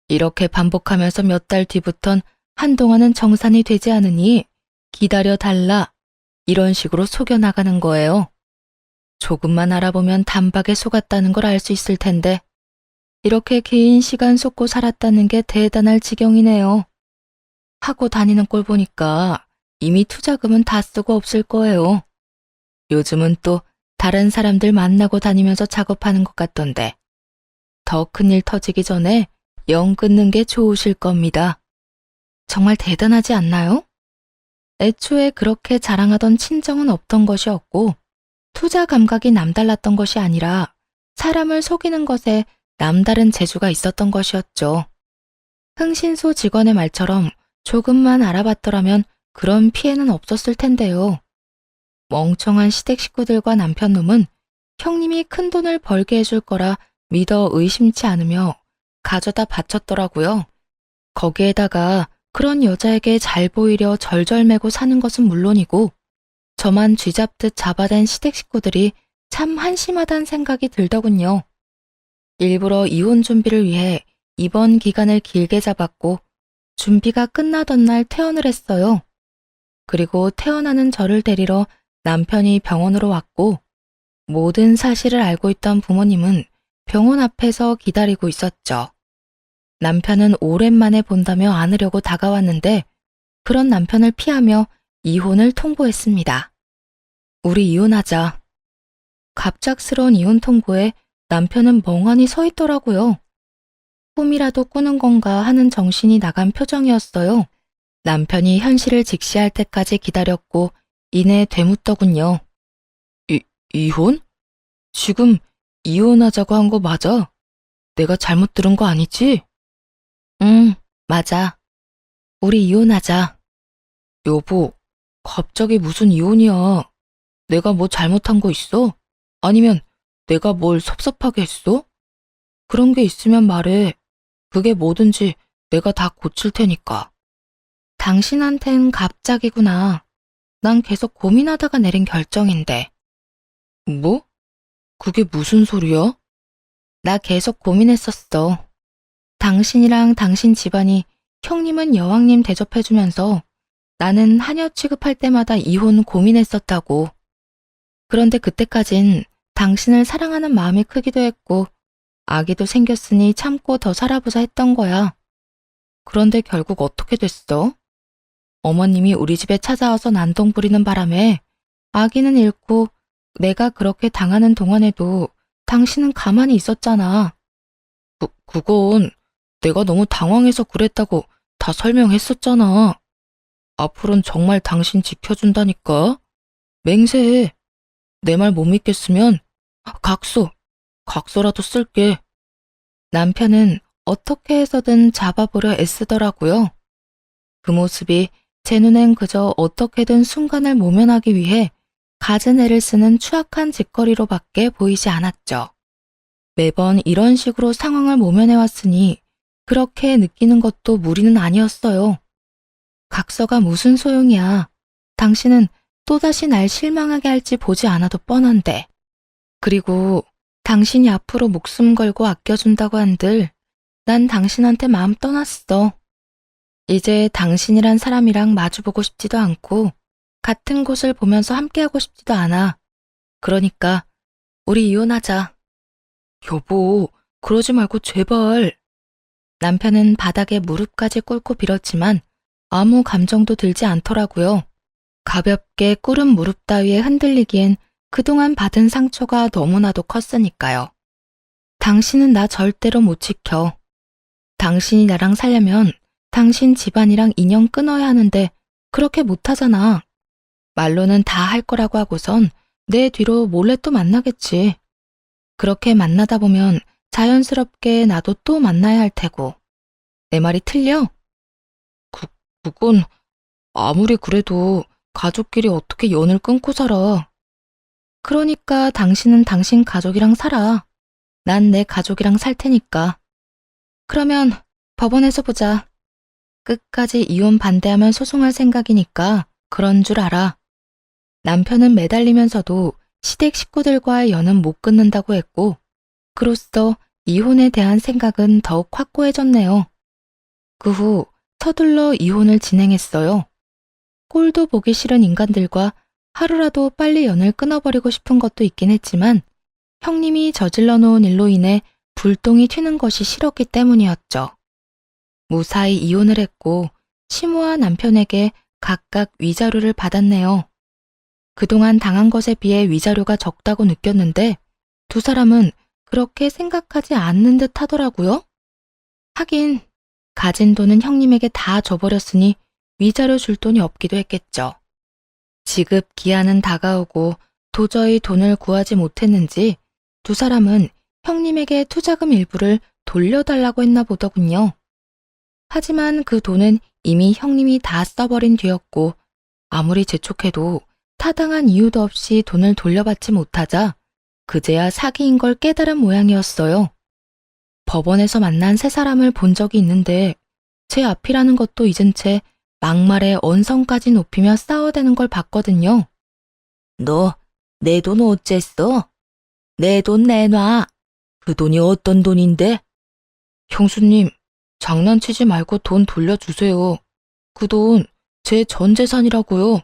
이렇게 반복하면서 몇 달 뒤부턴 한동안은 정산이 되지 않으니 기다려달라 이런 식으로 속여나가는 거예요. 조금만 알아보면 단박에 속았다는 걸 알 수 있을 텐데 이렇게 긴 시간 속고 살았다는 게 대단할 지경이네요. 하고 다니는 꼴 보니까 이미 투자금은 다 쓰고 없을 거예요. 요즘은 또 다른 사람들 만나고 다니면서 작업하는 것 같던데 더 큰일 터지기 전에 영 끊는 게 좋으실 겁니다. 정말 대단하지 않나요? 애초에 그렇게 자랑하던 친정은 없던 것이었고 투자 감각이 남달랐던 것이 아니라 사람을 속이는 것에 남다른 재주가 있었던 것이었죠. 흥신소 직원의 말처럼 조금만 알아봤더라면 그런 피해는 없었을 텐데요. 멍청한 시댁 식구들과 남편놈은 형님이 큰 돈을 벌게 해줄 거라 믿어 의심치 않으며 가져다 바쳤더라고요. 거기에다가 그런 여자에게 잘 보이려 절절매고 사는 것은 물론이고 저만 쥐잡듯 잡아댄 시댁 식구들이 참 한심하다는 생각이 들더군요. 일부러 이혼 준비를 위해 입원 기간을 길게 잡았고 준비가 끝나던 날 퇴원을 했어요. 그리고 퇴원하는 저를 데리러 남편이 병원으로 왔고 모든 사실을 알고 있던 부모님은 병원 앞에서 기다리고 있었죠. 남편은 오랜만에 본다며 안으려고 다가왔는데 그런 남편을 피하며 이혼을 통보했습니다. 우리 이혼하자. 갑작스러운 이혼 통보에 남편은 멍하니 서 있더라고요. 꿈이라도 꾸는 건가 하는 정신이 나간 표정이었어요. 남편이 현실을 직시할 때까지 기다렸고 이내 되묻더군요. 이혼? 지금 이혼하자고 한 거 맞아? 내가 잘못 들은 거 아니지? 응, 맞아. 우리 이혼하자. 여보, 갑자기 무슨 이혼이야? 내가 뭐 잘못한 거 있어? 아니면 내가 뭘 섭섭하게 했어? 그런 게 있으면 말해. 그게 뭐든지 내가 다 고칠 테니까. 당신한텐 갑자기구나. 난 계속 고민하다가 내린 결정인데. 뭐? 그게 무슨 소리야? 나 계속 고민했었어. 당신이랑 당신 집안이 형님은 여왕님 대접해주면서 나는 하녀 취급할 때마다 이혼 고민했었다고. 그런데 그때까진 당신을 사랑하는 마음이 크기도 했고 아기도 생겼으니 참고 더 살아보자 했던 거야. 그런데 결국 어떻게 됐어? 어머님이 우리 집에 찾아와서 난동 부리는 바람에 아기는 잃고 내가 그렇게 당하는 동안에도 당신은 가만히 있었잖아. 그건 내가 너무 당황해서 그랬다고 다 설명했었잖아. 앞으로는 정말 당신 지켜준다니까. 맹세해. 내 말 못 믿겠으면 각서라도 쓸게. 남편은 어떻게 해서든 잡아보려 애쓰더라고요. 그 모습이 제 눈엔 그저 어떻게든 순간을 모면하기 위해 갖은 애를 쓰는 추악한 짓거리로밖에 보이지 않았죠. 매번 이런 식으로 상황을 모면해왔으니 그렇게 느끼는 것도 무리는 아니었어요. 각서가 무슨 소용이야. 당신은 또다시 날 실망하게 할지 보지 않아도 뻔한데. 그리고 당신이 앞으로 목숨 걸고 아껴준다고 한들 난 당신한테 마음 떠났어. 이제 당신이란 사람이랑 마주보고 싶지도 않고 같은 곳을 보면서 함께하고 싶지도 않아. 그러니까 우리 이혼하자. 여보, 그러지 말고 제발. 남편은 바닥에 무릎까지 꿇고 빌었지만 아무 감정도 들지 않더라고요. 가볍게 꿇은 무릎 따위에 흔들리기엔 그동안 받은 상처가 너무나도 컸으니까요. 당신은 나 절대로 못 지켜. 당신이 나랑 살려면 당신 집안이랑 인연 끊어야 하는데 그렇게 못하잖아. 말로는 다 할 거라고 하고선 내 뒤로 몰래 또 만나겠지. 그렇게 만나다 보면 자연스럽게 나도 또 만나야 할 테고. 내 말이 틀려? 그건 아무리 그래도 가족끼리 어떻게 연을 끊고 살아. 그러니까 당신은 당신 가족이랑 살아. 난 내 가족이랑 살 테니까. 그러면 법원에서 보자. 끝까지 이혼 반대하면 소송할 생각이니까 그런 줄 알아. 남편은 매달리면서도 시댁 식구들과의 연은 못 끊는다고 했고, 그로써 이혼에 대한 생각은 더욱 확고해졌네요. 그 후 서둘러 이혼을 진행했어요. 꼴도 보기 싫은 인간들과 하루라도 빨리 연을 끊어버리고 싶은 것도 있긴 했지만 형님이 저질러 놓은 일로 인해 불똥이 튀는 것이 싫었기 때문이었죠. 무사히 이혼을 했고 시모와 남편에게 각각 위자료를 받았네요. 그동안 당한 것에 비해 위자료가 적다고 느꼈는데 두 사람은 그렇게 생각하지 않는 듯 하더라고요. 하긴 가진 돈은 형님에게 다 줘버렸으니 위자료 줄 돈이 없기도 했겠죠. 지급 기한은 다가오고 도저히 돈을 구하지 못했는지 두 사람은 형님에게 투자금 일부를 돌려달라고 했나 보더군요. 하지만 그 돈은 이미 형님이 다 써버린 뒤였고 아무리 재촉해도 타당한 이유도 없이 돈을 돌려받지 못하자 그제야 사기인 걸 깨달은 모양이었어요. 법원에서 만난 세 사람을 본 적이 있는데 제 앞이라는 것도 잊은 채 막말에 언성까지 높이며 싸워대는 걸 봤거든요. 너 내 돈 어쨌어? 내 돈 내놔. 그 돈이 어떤 돈인데? 형수님, 장난치지 말고 돈 돌려주세요. 그 돈 제 전 재산이라고요.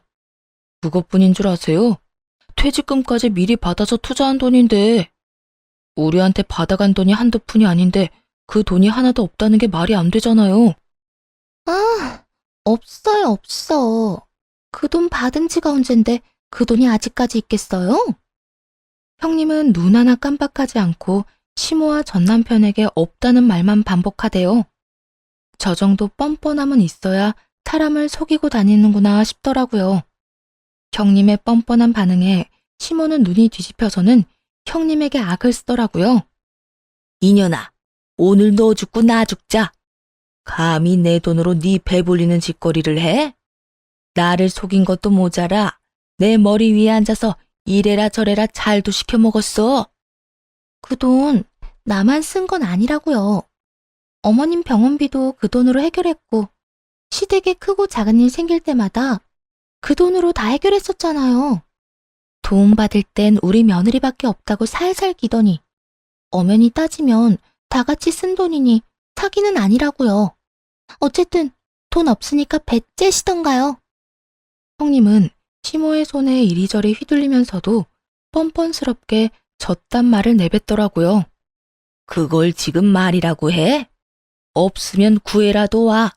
그것뿐인 줄 아세요? 퇴직금까지 미리 받아서 투자한 돈인데 우리한테 받아간 돈이 한두 푼이 아닌데 그 돈이 하나도 없다는 게 말이 안 되잖아요. 아, 없어요, 없어. 그 돈 받은 지가 언젠데 그 돈이 아직까지 있겠어요? 형님은 눈 하나 깜빡하지 않고 시모와 전 남편에게 없다는 말만 반복하대요. 저 정도 뻔뻔함은 있어야 사람을 속이고 다니는구나 싶더라고요. 형님의 뻔뻔한 반응에 시모는 눈이 뒤집혀서는 형님에게 악을 쓰더라고요. 이년아, 오늘 너 죽고 나 죽자. 감히 내 돈으로 네 배불리는 짓거리를 해? 나를 속인 것도 모자라 내 머리 위에 앉아서 이래라 저래라 잘도 시켜 먹었어. 그 돈 나만 쓴 건 아니라고요. 어머님 병원비도 그 돈으로 해결했고 시댁에 크고 작은 일 생길 때마다 그 돈으로 다 해결했었잖아요. 도움받을 땐 우리 며느리밖에 없다고 살살 기더니 엄연히 따지면 다 같이 쓴 돈이니 사기는 아니라고요. 어쨌든 돈 없으니까 배째시던가요. 형님은 시모의 손에 이리저리 휘둘리면서도 뻔뻔스럽게 젖단 말을 내뱉더라고요. 그걸 지금 말이라고 해? 없으면 구해라도 와.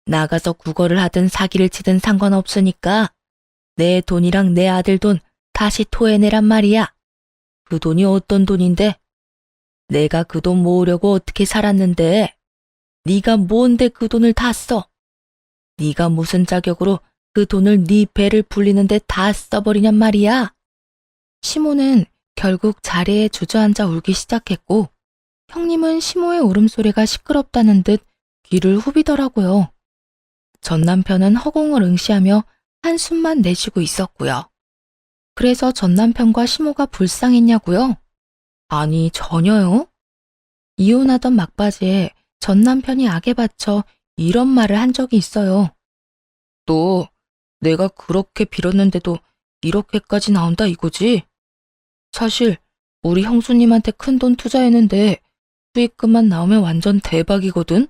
나가서 구걸을 하든 사기를 치든 상관없으니까 내 돈이랑 내 아들 돈 다시 토해내란 말이야. 그 돈이 어떤 돈인데? 내가 그 돈 모으려고 어떻게 살았는데? 네가 뭔데 그 돈을 다 써? 네가 무슨 자격으로 그 돈을 네 배를 불리는데 다 써버리냔 말이야. 시모는 결국 자리에 주저앉아 울기 시작했고 형님은 시모의 울음소리가 시끄럽다는 듯 귀를 후비더라고요. 전 남편은 허공을 응시하며 한숨만 내쉬고 있었고요. 그래서 전 남편과 시모가 불쌍했냐고요? 아니, 전혀요. 이혼하던 막바지에 전 남편이 악에 받쳐 이런 말을 한 적이 있어요. 너 내가 그렇게 빌었는데도 이렇게까지 나온다 이거지? 사실 우리 형수님한테 큰돈 투자했는데 수익금만 나오면 완전 대박이거든?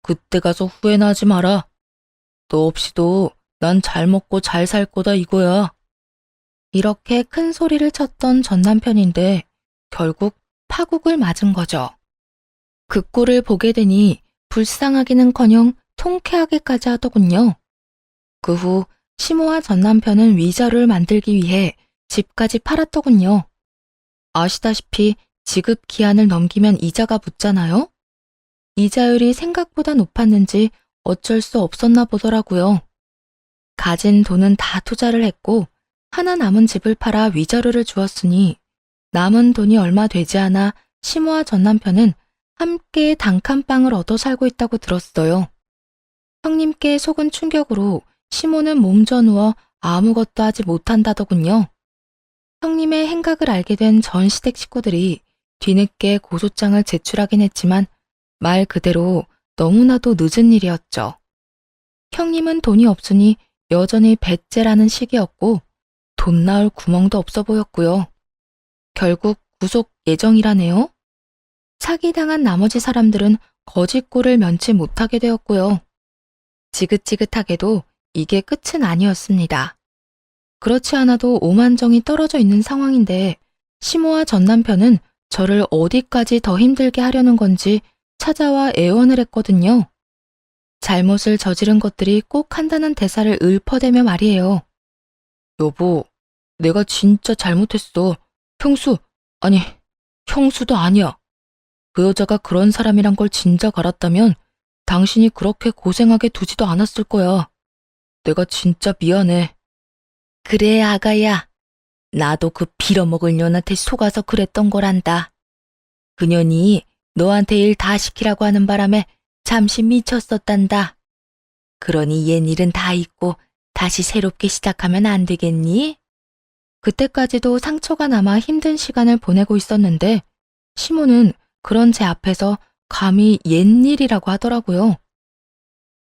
그때 가서 후회나 하지 마라. 너 없이도 난 잘 먹고 잘 살 거다 이거야. 이렇게 큰 소리를 쳤던 전 남편인데 결국 파국을 맞은 거죠. 그 꼴을 보게 되니 불쌍하기는커녕 통쾌하게까지 하더군요. 그 후 시모와 전 남편은 위자료를 만들기 위해 집까지 팔았더군요. 아시다시피 지급 기한을 넘기면 이자가 붙잖아요? 이자율이 생각보다 높았는지 어쩔 수 없었나 보더라고요. 가진 돈은 다 투자를 했고 하나 남은 집을 팔아 위자료를 주었으니 남은 돈이 얼마 되지 않아 시모와 전 남편은 함께 단칸방을 얻어 살고 있다고 들었어요. 형님께 속은 충격으로 시모는 몸져 누워 아무것도 하지 못한다더군요. 형님의 행각을 알게 된 전 시댁 식구들이 뒤늦게 고소장을 제출하긴 했지만 말 그대로 너무나도 늦은 일이었죠. 형님은 돈이 없으니 여전히 배째라는 식이었고 돈 나올 구멍도 없어 보였고요. 결국 구속 예정이라네요. 사기당한 나머지 사람들은 거짓골을 면치 못하게 되었고요. 지긋지긋하게도 이게 끝은 아니었습니다. 그렇지 않아도 오만정이 떨어져 있는 상황인데 시모와 전 남편은 저를 어디까지 더 힘들게 하려는 건지 찾아와 애원을 했거든요. 잘못을 저지른 것들이 꼭 한다는 대사를 읊어대며 말이에요. 여보, 내가 진짜 잘못했어. 아니, 형수도 아니야. 그 여자가 그런 사람이란 걸 진작 알았다면 당신이 그렇게 고생하게 두지도 않았을 거야. 내가 진짜 미안해. 그래, 아가야. 나도 그 빌어먹을 년한테 속아서 그랬던 거란다. 그년이 너한테 일 다 시키라고 하는 바람에 잠시 미쳤었단다. 그러니 옛 일은 다 잊고 다시 새롭게 시작하면 안 되겠니? 그때까지도 상처가 남아 힘든 시간을 보내고 있었는데 시모는 그런 제 앞에서 감히 옛일이라고 하더라고요.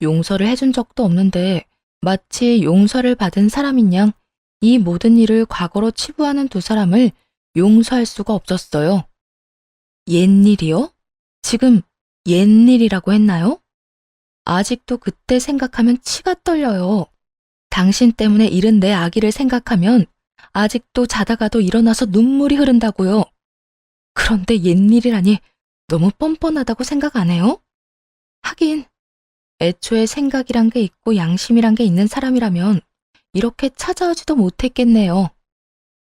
용서를 해준 적도 없는데 마치 용서를 받은 사람인 양 이 모든 일을 과거로 치부하는 두 사람을 용서할 수가 없었어요. 옛일이요? 지금 옛일이라고 했나요? 아직도 그때 생각하면 치가 떨려요. 당신 때문에 잃은 내 아기를 생각하면 아직도 자다가도 일어나서 눈물이 흐른다고요. 그런데 옛일이라니 너무 뻔뻔하다고 생각 안 해요? 하긴 애초에 생각이란 게 있고 양심이란 게 있는 사람이라면 이렇게 찾아오지도 못했겠네요.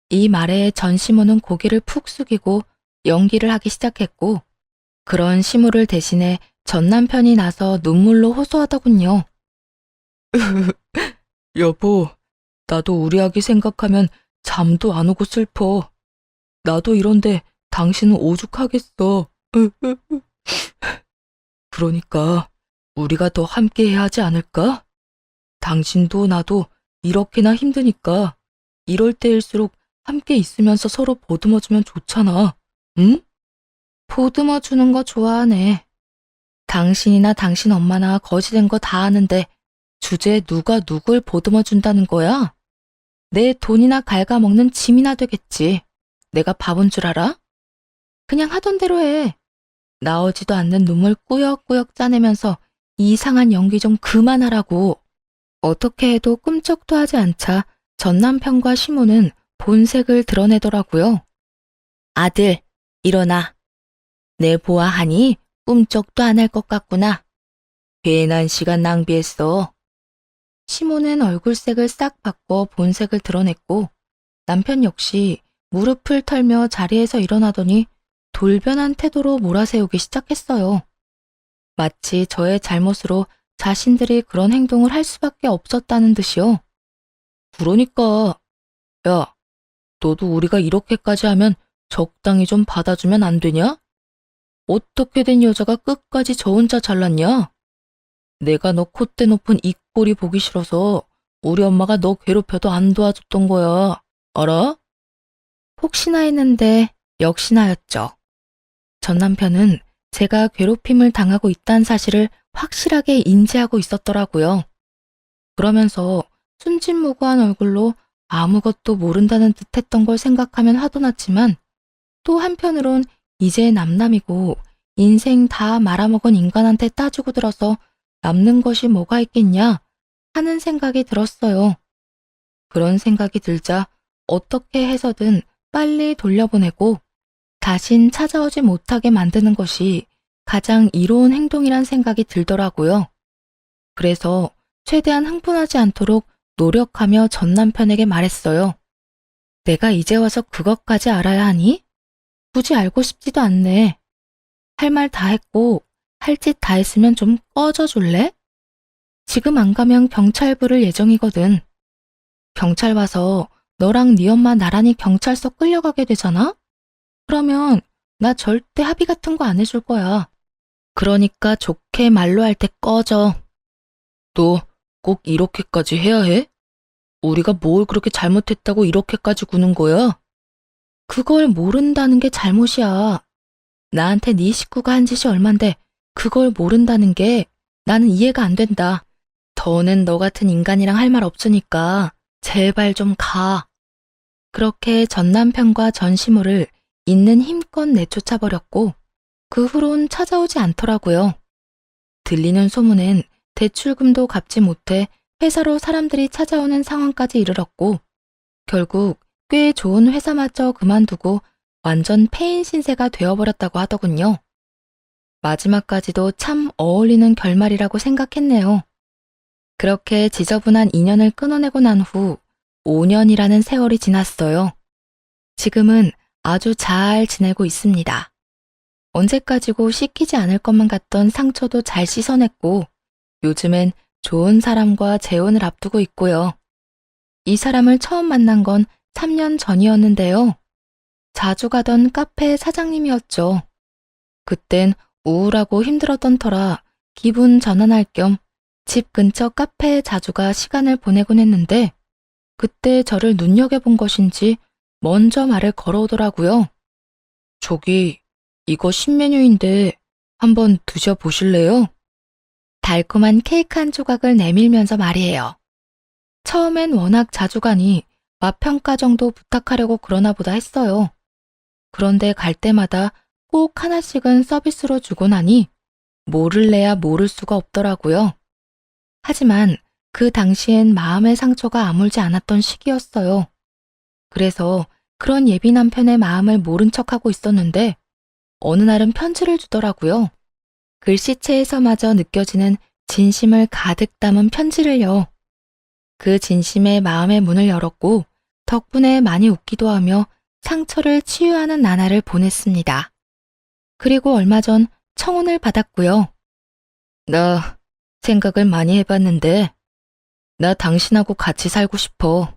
이 말에 전 시모는 고개를 푹 숙이고 연기를 하기 시작했고 그런 시모를 대신해 전 남편이 나서 눈물로 호소하더군요. 여보, 나도 우리 아기 생각하면 잠도 안 오고 슬퍼. 나도 이런데 당신은 오죽하겠어. 그러니까 우리가 더 함께 해야 하지 않을까? 당신도 나도 이렇게나 힘드니까 이럴 때일수록 함께 있으면서 서로 보듬어주면 좋잖아. 응? 보듬어주는 거 좋아하네. 당신이나 당신 엄마나 거지된 거 다 아는데 주제에 누가 누굴 보듬어준다는 거야? 내 돈이나 갉아먹는 짐이나 되겠지. 내가 바본 줄 알아? 그냥 하던 대로 해. 나오지도 않는 눈물 꾸역꾸역 짜내면서 이상한 연기 좀 그만하라고. 어떻게 해도 꿈쩍도 하지 않자 전 남편과 시모는 본색을 드러내더라고요. 아들, 일어나. 내 보아하니 꿈쩍도 안 할 것 같구나. 괜한 시간 낭비했어. 시모는 얼굴색을 싹 바꿔 본색을 드러냈고 남편 역시 무릎을 털며 자리에서 일어나더니 돌변한 태도로 몰아세우기 시작했어요. 마치 저의 잘못으로 자신들이 그런 행동을 할 수밖에 없었다는 듯이요. 그러니까, 야, 너도 우리가 이렇게까지 하면 적당히 좀 받아주면 안 되냐? 어떻게 된 여자가 끝까지 저 혼자 잘났냐? 내가 너 콧대 높은 이 꼴이 보기 싫어서 우리 엄마가 너 괴롭혀도 안 도와줬던 거야. 알아? 혹시나 했는데 역시나였죠. 전 남편은 제가 괴롭힘을 당하고 있다는 사실을 확실하게 인지하고 있었더라고요. 그러면서 순진무구한 얼굴로 아무것도 모른다는 듯 했던 걸 생각하면 화도 났지만 또 한편으론 이제 남남이고 인생 다 말아먹은 인간한테 따지고 들어서 남는 것이 뭐가 있겠냐 하는 생각이 들었어요. 그런 생각이 들자 어떻게 해서든 빨리 돌려보내고 다신 찾아오지 못하게 만드는 것이 가장 이로운 행동이란 생각이 들더라고요. 그래서 최대한 흥분하지 않도록 노력하며 전 남편에게 말했어요. 내가 이제 와서 그것까지 알아야 하니? 굳이 알고 싶지도 않네. 할 말 다 했고 할 짓 다 했으면 좀 꺼져 줄래? 지금 안 가면 경찰 부를 예정이거든. 경찰 와서 너랑 네 엄마 나란히 경찰서 끌려가게 되잖아? 그러면 나 절대 합의 같은 거 안 해줄 거야. 그러니까 좋게 말로 할 때 꺼져. 너 꼭 이렇게까지 해야 해? 우리가 뭘 그렇게 잘못했다고 이렇게까지 구는 거야? 그걸 모른다는 게 잘못이야. 나한테 네 식구가 한 짓이 얼만데 그걸 모른다는 게 나는 이해가 안 된다. 더는 너 같은 인간이랑 할 말 없으니까 제발 좀 가. 그렇게 전 남편과 전 시모를 있는 힘껏 내쫓아버렸고 그 후론 찾아오지 않더라고요. 들리는 소문엔 대출금도 갚지 못해 회사로 사람들이 찾아오는 상황까지 이르렀고 결국 꽤 좋은 회사마저 그만두고 완전 폐인 신세가 되어버렸다고 하더군요. 마지막까지도 참 어울리는 결말이라고 생각했네요. 그렇게 지저분한 인연을 끊어내고 난 후 5년이라는 세월이 지났어요. 지금은 아주 잘 지내고 있습니다. 언제까지고 씻기지 않을 것만 같던 상처도 잘 씻어냈고 요즘엔 좋은 사람과 재혼을 앞두고 있고요. 이 사람을 처음 만난 건 3년 전이었는데요. 자주 가던 카페 사장님이었죠. 그땐 우울하고 힘들었던 터라 기분 전환할 겸 집 근처 카페에 자주 가 시간을 보내곤 했는데 그때 저를 눈여겨본 것인지 먼저 말을 걸어오더라고요. 저기, 이거 신메뉴인데 한번 드셔보실래요? 달콤한 케이크 한 조각을 내밀면서 말이에요. 처음엔 워낙 자주 가니 맛 평가 정도 부탁하려고 그러나 보다 했어요. 그런데 갈 때마다 꼭 하나씩은 서비스로 주고 나니 모를래야 모를 수가 없더라고요. 하지만 그 당시엔 마음의 상처가 아물지 않았던 시기였어요. 그래서 그런 예비 남편의 마음을 모른 척하고 있었는데 어느 날은 편지를 주더라고요. 글씨체에서마저 느껴지는 진심을 가득 담은 편지를요. 그 진심에 마음의 문을 열었고 덕분에 많이 웃기도 하며 상처를 치유하는 나날을 보냈습니다. 그리고 얼마 전 청혼을 받았고요. 나 생각을 많이 해봤는데 나 당신하고 같이 살고 싶어.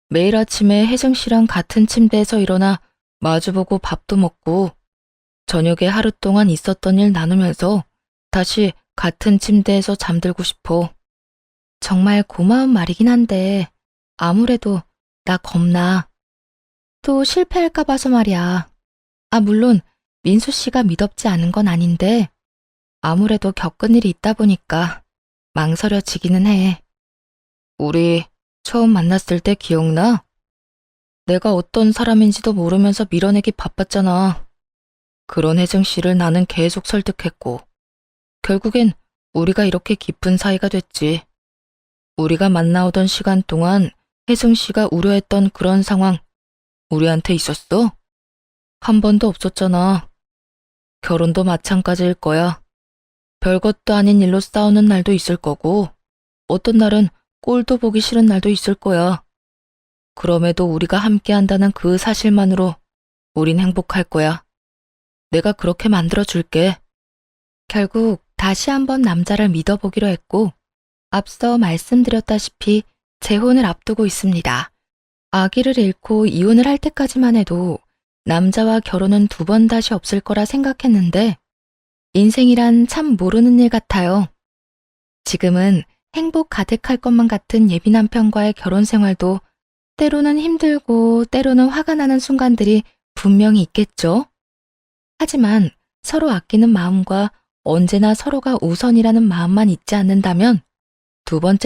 매일 아침에 혜정 씨랑 같은 침대에서 일어나 마주보고 밥도 먹고 저녁에 하루 동안 있었던 일 나누면서 다시 같은 침대에서 잠들고 싶어. 정말 고마운 말이긴 한데 아무래도 나 겁나. 또 실패할까 봐서 말이야. 물론 민수 씨가 미덥지 않은 건 아닌데 아무래도 겪은 일이 있다 보니까 망설여지기는 해. 우리 처음 만났을 때 기억나? 내가 어떤 사람인지도 모르면서 밀어내기 바빴잖아. 그런 혜정 씨를 나는 계속 설득했고 결국엔 우리가 이렇게 깊은 사이가 됐지. 우리가 만나오던 시간 동안 혜정 씨가 우려했던 그런 상황 우리한테 있었어? 한 번도 없었잖아. 결혼도 마찬가지일 거야. 별것도 아닌 일로 싸우는 날도 있을 거고 어떤 날은 꼴도 보기 싫은 날도 있을 거야. 그럼에도 우리가 함께한다는 그 사실만으로 우린 행복할 거야. 내가 그렇게 만들어줄게. 결국 다시 한번 남자를 믿어보기로 했고 앞서 말씀드렸다시피 재혼을 앞두고 있습니다. 아기를 잃고 이혼을 할 때까지만 해도 남자와 결혼은 두 번 다시 없을 거라 생각했는데 인생이란 참 모르는 일 같아요. 지금은 행복 가득할 것만 같은 예비 남편과의 결혼 생활도 때로는 힘들고 때로는 화가 나는 순간들이 분명히 있겠죠. 하지만 서로 아끼는 마음과 언제나 서로가 우선이라는 마음만 잊지 않는다면 두 번째